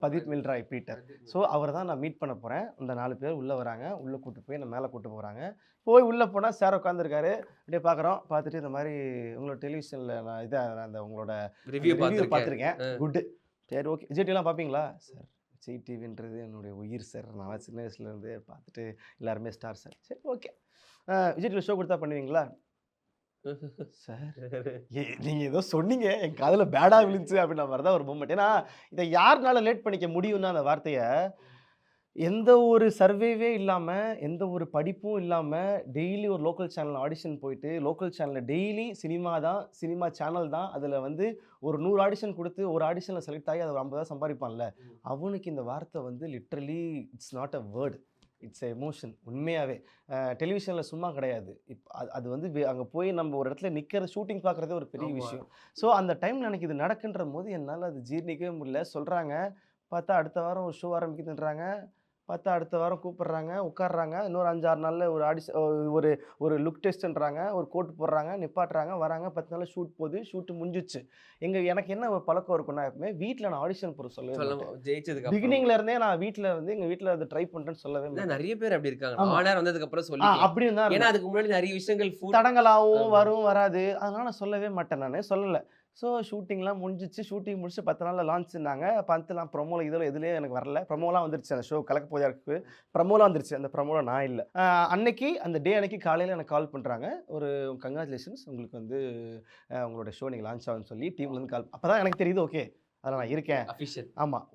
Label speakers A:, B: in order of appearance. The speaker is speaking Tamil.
A: Pradeep Milroy Peter. ஸோ அவரை தான் நான் மீட் பண்ண போகிறேன். அந்த 4 பேர் உள்ளே வராங்க. உள்ளே கூட்டு போய் என்ன மேலே கூட்டு போகிறாங்க. போய் உள்ளே போனால் சார் உட்காந்துருக்காரு. அப்படியே பார்க்குறோம். பார்த்துட்டு இந்த மாதிரி உங்களோட டெலிவிஷனில் நான் அந்த உங்களோட
B: ரிவ்யூ
A: பார்த்துருக்கேன். குட்டு. சரி ஓகே. விஜய் டிவிலாம் பார்ப்பீங்களா சார்? விஜய் டிவின்றது என்னுடைய உயிர் சார். நான் சின்ன வயசுலேருந்து பார்த்துட்டு எல்லாருமே ஸ்டார் சார். சரி ஓகே. விஜய் டிவி ஷோ கொடுத்தா பண்ணுவீங்களா சார்? நீங்கள் ஏதோ சொன்னீங்க என் காதில் பேடாக விழுந்துச்சு அப்படின்ற மாதிரி தான் ஒரு மூமெண்ட். ஏன்னா இதை யாருனால லேட் பண்ணிக்க முடியும்னா அந்த வார்த்தையை எந்த ஒரு சர்வேவே இல்லாமல் எந்த ஒரு படிப்பும் இல்லாமல் டெய்லி ஒரு லோக்கல் சேனல் ஆடிஷன் போயிட்டு லோக்கல் சேனலில் டெய்லி சினிமா சேனல் தான் அதில் வந்து ஒரு 100 ஆடிஷன் கொடுத்து ஒரு ஆடிஷனில் செலக்ட் ஆகி அதை ஒரு 50 சம்பாதிப்பான்ல, அவனுக்கு இந்த வார்த்தை வந்து literally it's not a word, it's emotion. உண்மையாகவே டெலிவிஷனில் சும்மா கிடையாது. அது வந்து அங்கே போய் நம்ம ஒரு இடத்துல நிற்கிற ஷூட்டிங் பார்க்குறதே ஒரு பெரிய விஷயம். ஸோ அந்த டைமில் எனக்கு இது நடக்குன்ற போது என்னால் அது ஜீர்ணிக்கவே முடியல. சொல்கிறாங்க, பார்த்தா அடுத்த வாரம் ஒரு ஷோ ஆரம்பிக்குதுன்றாங்க. பார்த்தா அடுத்த வாரம் கூப்பிட்றாங்க, உட்காடுறாங்க. இன்னொரு 5-6 நாளில் ஒரு ஒரு லுக் டெஸ்ட்டுன்றாங்க, ஒரு கோட் போடுறாங்க, நிப்பாட்டுறாங்க, வராங்க. 10 நாளில் ஷூட் போகுது. ஷூட்டு முடிஞ்சிச்சு. எனக்கு என்ன ஒரு பழக்கம் இருக்குன்னா, எப்பவுமே வீட்டில் நான் ஆடிஷன் போகிற
B: ஜெயிச்சதுக்கு
A: பிகினிங்ல இருந்தே நான் வீட்டில் வந்து எங்கள் வீட்டில் அதை ட்ரை பண்ணுறேன்னு சொல்லவே
B: மாட்டேன். நிறைய பேர் அப்படி இருக்காங்க. ஆனர் வந்ததுக்கு அப்புறம் சொல்லி
A: அப்படி இருந்தா
B: ஏன்னா அதுக்கு முன்னாடி நிறைய விஷயங்கள்
A: தடங்களாகவும் வரும் வராது. அதனால நான் சொல்லவே மாட்டேன். நான் சொல்லலை. ஸோ ஷூட்டிங்லாம் முடிஞ்சிச்சு. ஷூட்டிங் முடிச்சு 10 நாளில் லான்ச்சுனாங்க. 10 ப்ரொமோவில் இதுலேயே எனக்கு வரல. ப்ரொமோலாம் வந்துருச்சு. அந்த ஷோ கலக்க போதாருக்கு ப்ரமோலாம் வந்துருச்சு. அந்த ப்ரமோவில் நான் இல்லை. அன்னைக்கு அந்த டே அன்னைக்கு காலையில் எனக்கு கால் பண்ணுறாங்க. ஒரு கங்க்ராச்சுலேஷன்ஸ், உங்களுக்கு வந்து உங்களோட ஷோ நீங்கள் லான்ச் ஆகுன்னு சொல்லி டீம்லேருந்து கால். அப்போ தான் எனக்கு தெரியுது ஓகே அதில் நான் இருக்கேன்.
B: அஃபிஷியல்.
A: ஆமாம்.